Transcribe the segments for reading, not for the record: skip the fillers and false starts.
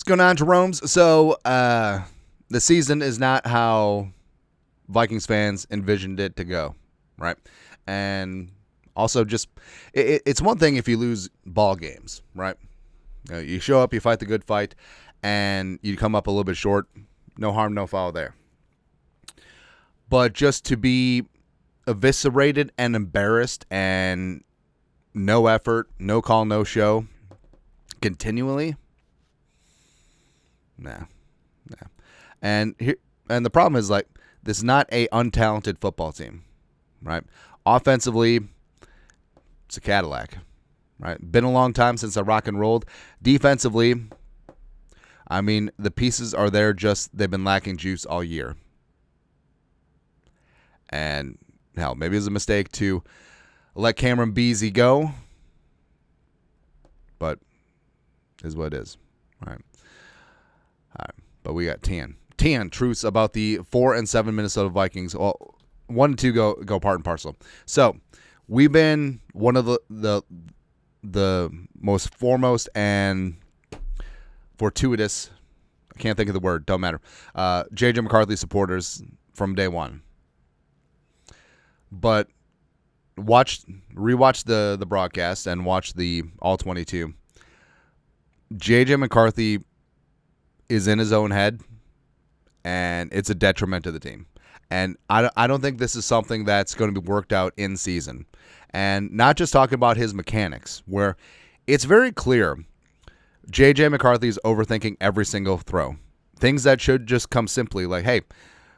going on, Jerome's? So, the season is not how Vikings fans envisioned it to go, right? And also, just it's one thing if you lose ball games, right? You show up, you fight the good fight, and you come up a little bit short. No harm, no foul there. But just to be eviscerated and embarrassed and no effort, no call, no show, continually, nah. And the problem is, like, this is not a untalented football team, right? Offensively, it's a Cadillac, right? Been a long time since I rock and rolled. Defensively, I mean, the pieces are there, just they've been lacking juice all year. And hell, maybe it was a mistake to let Cameron Beasley go, but it is what it is, right? All right, but we got 10 truths about the 4-7 Minnesota Vikings. Well, 1 and 2 go part and parcel. So we've been one of the most foremost and fortuitous, I can't think of the word, don't matter, J.J. McCarthy supporters from day one. But rewatch the broadcast and watch the All 22. J.J. McCarthy is in his own head, and it's a detriment to the team. And I don't think this is something that's going to be worked out in season. And not just talking about his mechanics, where it's very clear J.J. McCarthy is overthinking every single throw. Things that should just come simply, like, hey,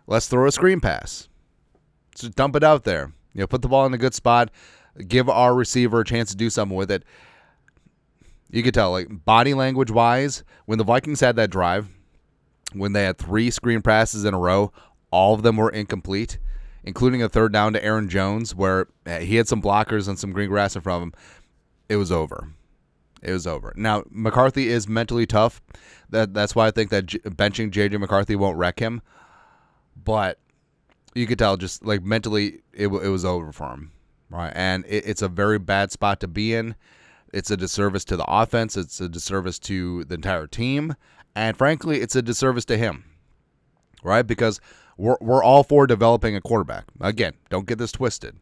let's throw a screen pass. Just dump it out there. Put the ball in a good spot. Give our receiver a chance to do something with it. You could tell, like, body language-wise, when the Vikings had that drive, when they had 3 screen passes in a row, all of them were incomplete, including a third down to Aaron Jones, where he had some blockers and some green grass in front of him. It was over. It was over. Now, McCarthy is mentally tough. That's why I think that benching J.J. McCarthy won't wreck him. But you could tell, just like mentally, it was over for him, right? And it's a very bad spot to be in. It's a disservice to the offense. It's a disservice to the entire team, and frankly, it's a disservice to him, right? Because we're all for developing a quarterback. Again, don't get this twisted.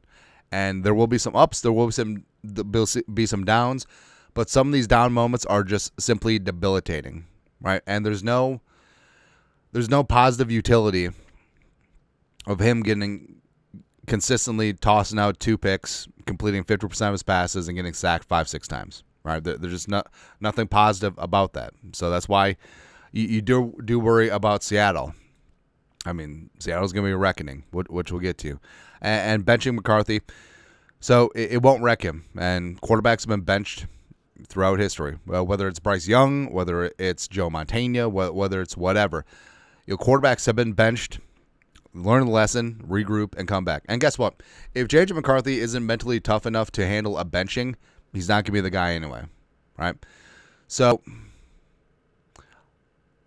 And there will be some ups, there will be some downs, but some of these down moments are just simply debilitating, right? And there's no positive utility of him getting consistently tossing out 2 picks, completing 50% of his passes, and getting sacked 5-6 times. Right? There's just nothing positive about that. So that's why you do worry about Seattle. I mean, Seattle's going to be a reckoning, which we'll get to, and benching McCarthy. So it won't wreck him. And quarterbacks have been benched throughout history. Well, whether it's Bryce Young, whether it's Joe Montana, whether it's whatever, quarterbacks have been benched. Learn the lesson, regroup, and come back. And guess what? If J.J. McCarthy isn't mentally tough enough to handle a benching, he's not going to be the guy anyway, right? So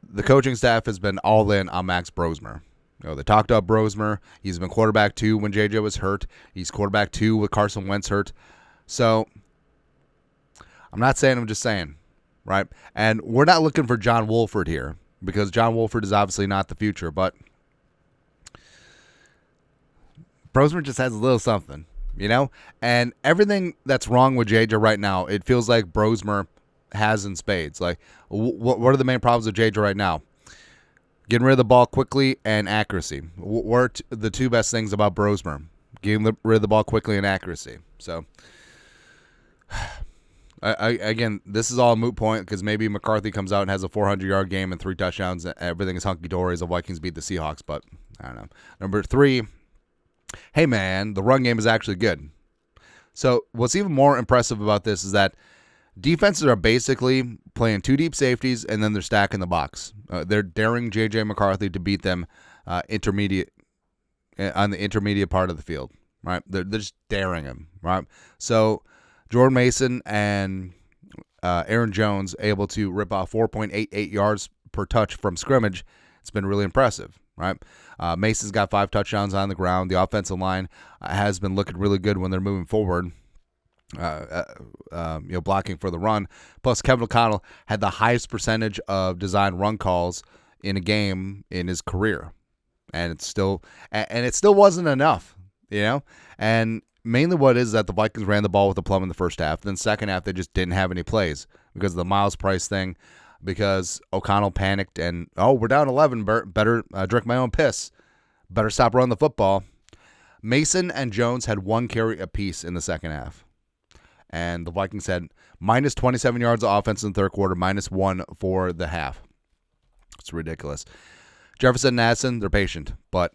the coaching staff has been all in on Max Brosmer. They talked up Brosmer. He's been quarterback 2 when J.J. was hurt. He's quarterback 2 with Carson Wentz hurt. So I'm not saying, I'm just saying, right? And we're not looking for John Wolford here, because John Wolford is obviously not the future, but Brosmer just has a little something, and everything that's wrong with JJ right now, it feels like Brosmer has in spades. Like, what are the main problems with JJ right now? Getting rid of the ball quickly and accuracy. What are the 2 best things about Brosmer? Getting rid of the ball quickly and accuracy. So, again, this is all a moot point, because maybe McCarthy comes out and has a 400-yard game and 3 touchdowns, and everything is hunky-dory as the Vikings beat the Seahawks, but I don't know. Number 3, hey, man, the run game is actually good. So what's even more impressive about this is that defenses are basically playing 2 deep safeties, and then they're stacking the box. They're daring J.J. McCarthy to beat them on the intermediate part of the field, right? They're just daring him, right? So Jordan Mason and Aaron Jones able to rip off 4.88 yards per touch from scrimmage. It's been really impressive, right? Mason's got 5 touchdowns on the ground. The offensive line has been looking really good when they're moving forward. blocking for the run. Plus, Kevin O'Connell had the highest percentage of design run calls in a game in his career, and it still wasn't enough, And mainly what it is that the Vikings ran the ball with a plum in the first half. Then second half they just didn't have any plays because of the Miles Price thing, because O'Connell panicked and we're down 11. Better drink my own piss. Better stop running the football. Mason and Jones had 1 carry apiece in the second half. And the Vikings had minus 27 yards of offense in the third quarter, minus 1 for the half. It's ridiculous. Jefferson and Addison, they're patient, but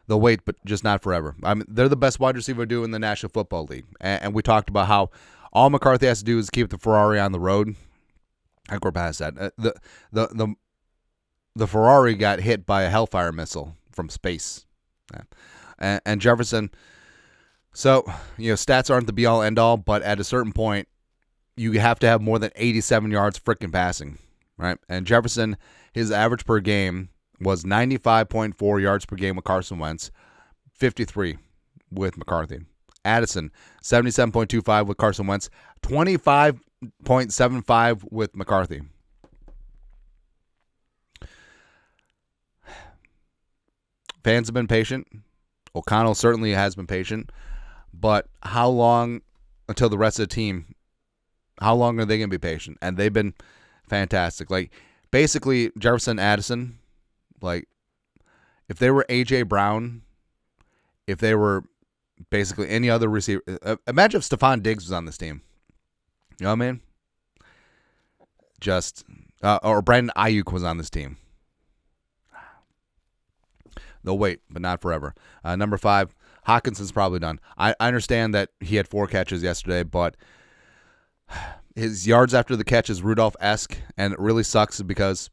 they'll wait, but just not forever. I mean, they're the best wide receiver duo in the National Football League. And we talked about how all McCarthy has to do is keep the Ferrari on the road. I think we're past that. The Ferrari got hit by a Hellfire missile from space. And Jefferson, so, stats aren't the be-all, end-all, but at a certain point, you have to have more than 87 yards freaking passing, right? And Jefferson, his average per game was 95.4 yards per game with Carson Wentz, 53 with McCarthy. Addison, 77.25 with Carson Wentz, 25.75 with McCarthy. Fans have been patient. O'Connell certainly has been patient. But how long until the rest of the team, how long are they going to be patient? And they've been fantastic. Like, basically, Jefferson, Addison, like, if they were A.J. Brown, if they were basically any other receiver, imagine if Stephon Diggs was on this team. You know what I mean? Or Brandon Ayuk was on this team. They'll wait, but not forever. Number 5, Hockenson's probably done. I understand that he had 4 catches yesterday, but his yards after the catch is Rudolph-esque, and it really sucks because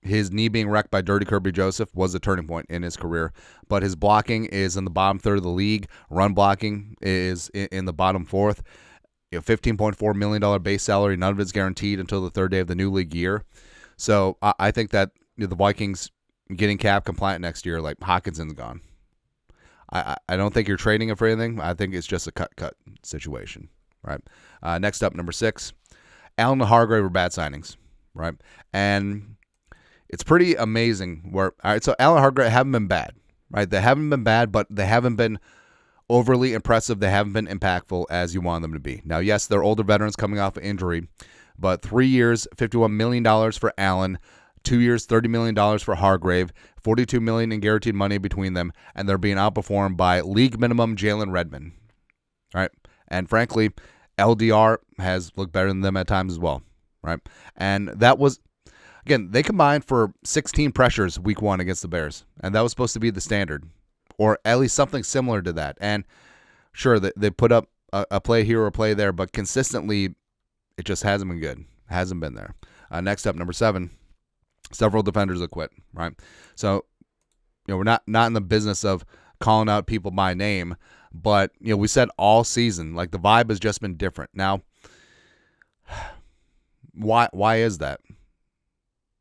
his knee being wrecked by Dirty Kirby Joseph was a turning point in his career. But his blocking is in the bottom third of the league. Run blocking is in the bottom fourth. $15.4 million base salary. None of it's guaranteed until the third day of the new league year. So I think that the Vikings getting cap compliant next year, like Hockenson's gone. I don't think you're trading him for anything. I think it's just a cut situation, right? Next up, number 6, Allen and Hargrave are bad signings, right? And it's pretty amazing where, all right, so Allen and Hargrave haven't been bad, right? They haven't been bad, but they haven't been overly impressive. They haven't been impactful as you want them to be. Now, yes, they're older veterans coming off of injury, but 3 years, $51 million for Allen, 2 years, $30 million for Hargrave, $42 million in guaranteed money between them, and they're being outperformed by league minimum Jalen Redmond. All right, and frankly, LDR has looked better than them at times as well. Right, and that was, again, they combined for 16 pressures week 1 against the Bears, and that was supposed to be the standard, or at least something similar to that. And sure, they put up a play here or a play there, but consistently, it just hasn't been good. Hasn't been there. Next up, number 7. Several defenders have quit, right? So, we're not in the business of calling out people by name, but, we said all season, like, the vibe has just been different. Now, why is that?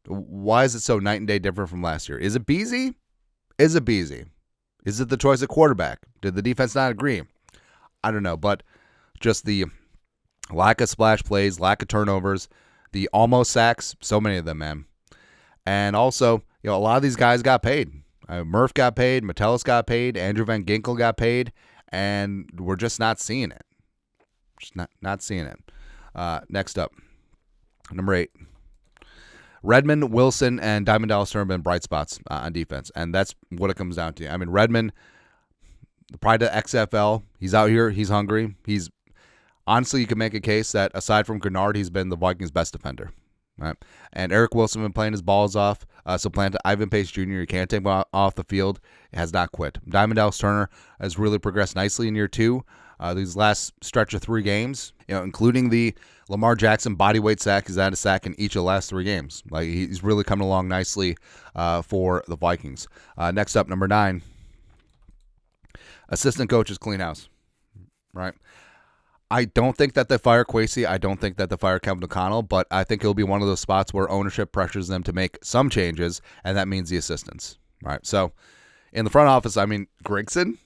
Why is it so night and day different from last year? Is it Beasley? Is it Beasley? Is it the choice of quarterback? Did the defense not agree? I don't know, but just the lack of splash plays, lack of turnovers, the almost sacks, so many of them, man. And also, a lot of these guys got paid. Murph got paid, Metellus got paid, Andrew Van Ginkel got paid, and we're just not seeing it. Just not seeing it. Next up, number 8. Redmond, Wilson, and Diamond Dallas Turner have been bright spots on defense, and that's what it comes down to. I mean, Redmond, the pride of XFL, he's out here, he's hungry. He's honestly, you can make a case that aside from Gennard, he's been the Vikings' best defender. Right. And Eric Wilson been playing his balls off. Supplanted Ivan Pace Jr. You can't take him off the field. Has not quit. Diamond Dallas Turner has really progressed nicely in year 2. These last stretch of 3 games, including the Lamar Jackson bodyweight sack. He's had a sack in each of the last 3 games. Like, he's really coming along nicely for the Vikings. Next up, number 9. Assistant coaches clean house. Right. I don't think that they fire Kwesi. I don't think that they fire Kevin O'Connell, but I think it'll be one of those spots where ownership pressures them to make some changes, and that means the assistants. Right. So in the front office, I mean, Grigson,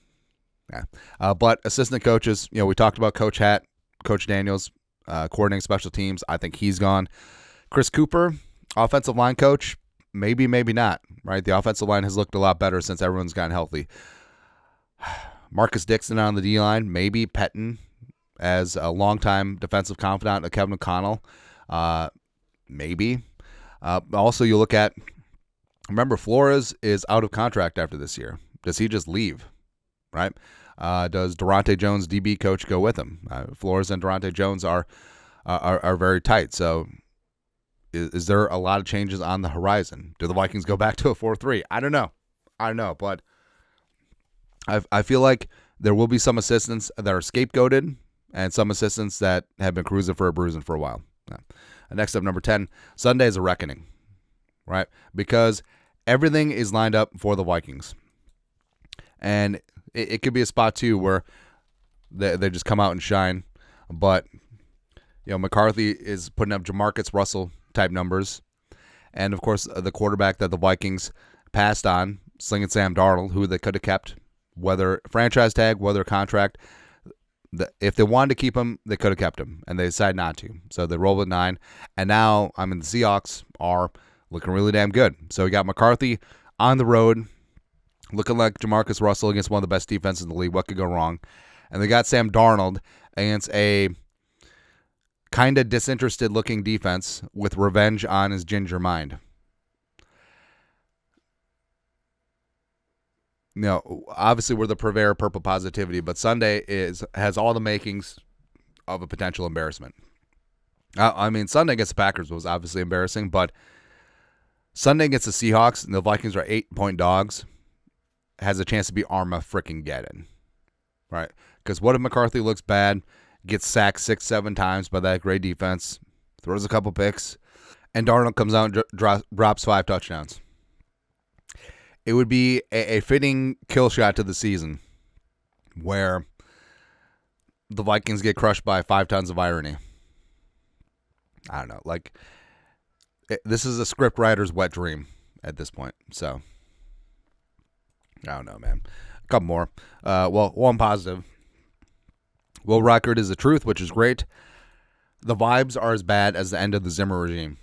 Yeah. But assistant coaches, we talked about Coach Hatt, Coach Daniels, coordinating special teams. I think he's gone. Chris Cooper, offensive line coach, maybe, maybe not, right? The offensive line has looked a lot better since everyone's gotten healthy. Marcus Dixon on the D-line, maybe Pettin as a longtime defensive confidant of Kevin O'Connell, maybe. Also, you look at, remember, Flores is out of contract after this year. Does he just leave, right? Does Durante Jones, DB coach, go with him? Flores and Durante Jones are very tight, so is there a lot of changes on the horizon? Do the Vikings go back to a 4-3? I don't know, but I feel like there will be some assistants that are scapegoated and some assistants that have been cruising for a bruising for a while. Next up, number 10, Sunday is a reckoning, right? Because everything is lined up for the Vikings. And it could be a spot, too, where they just come out and shine. But, McCarthy is putting up Jamarcus Russell-type numbers. And, of course, the quarterback that the Vikings passed on, Slinging Sam Darnold, who they could have kept, whether franchise tag, whether contract. If they wanted to keep him, they could have kept him, and they decided not to. So they rolled with 9. And now, the Seahawks are looking really damn good. So we got McCarthy on the road, looking like Jamarcus Russell against one of the best defenses in the league. What could go wrong? And they got Sam Darnold against a kind of disinterested-looking defense with revenge on his ginger mind. Obviously we're the purveyor of purple positivity, but Sunday has all the makings of a potential embarrassment. Sunday against the Packers was obviously embarrassing, but Sunday against the Seahawks, and the Vikings are 8-point dogs, has a chance to be Armageddon, right? Because what if McCarthy looks bad, gets sacked 6-7 times by that great defense, throws a couple picks, and Darnold comes out and drops 5 touchdowns? It would be a fitting kill shot to the season where the Vikings get crushed by 5 tons of irony. I don't know. This is a script writer's wet dream at this point. So, I don't know, man. A couple more. One positive. Will Record is the truth, which is great. The vibes are as bad as the end of the Zimmer regime.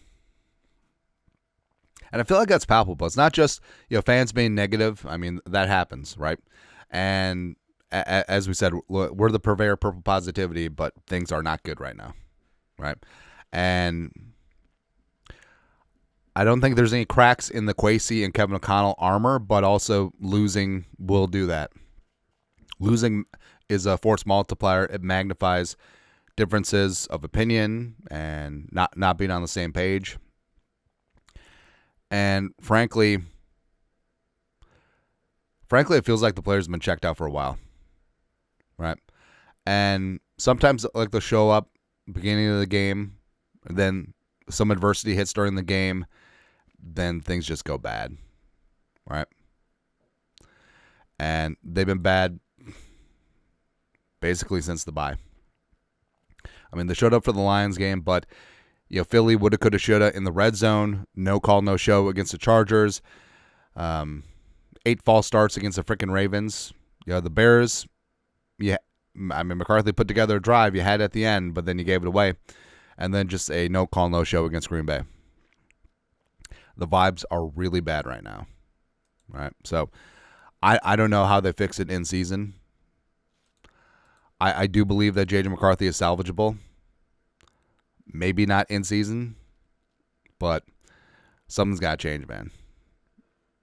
And I feel like that's palpable. It's not just fans being negative. That happens, right? And as we said, we're the purveyor of purple positivity, but things are not good right now, right? And I don't think there's any cracks in the Kwesi and Kevin O'Connell armor, but also losing will do that. Losing is a force multiplier. It magnifies differences of opinion and not being on the same page. And frankly, it feels like the players have been checked out for a while, right? And sometimes they'll show up beginning of the game, and then some adversity hits during the game, then things just go bad, right? And they've been bad basically since the bye. They showed up for the Lions game, but Philly woulda, coulda, shoulda in the red zone. No call, no show against the Chargers. 8 false starts against the freaking Ravens. The Bears, McCarthy put together a drive you had at the end, but then you gave it away. And then just a no call, no show against Green Bay. The vibes are really bad right now. Right? So I don't know how they fix it in season. I do believe that J.J. McCarthy is salvageable. Maybe not in season, but something's got to change, man.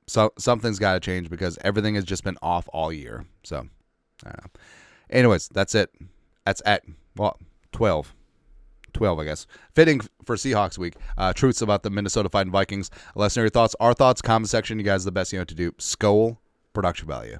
So something's got to change because everything has just been off all year. So, I don't know. Anyways, that's it. That's at 12, I guess. Fitting for Seahawks week. Truths about the Minnesota Fighting Vikings. Let us know your thoughts. Our thoughts, comment section. You guys are the best you know what to do. Skol, production value.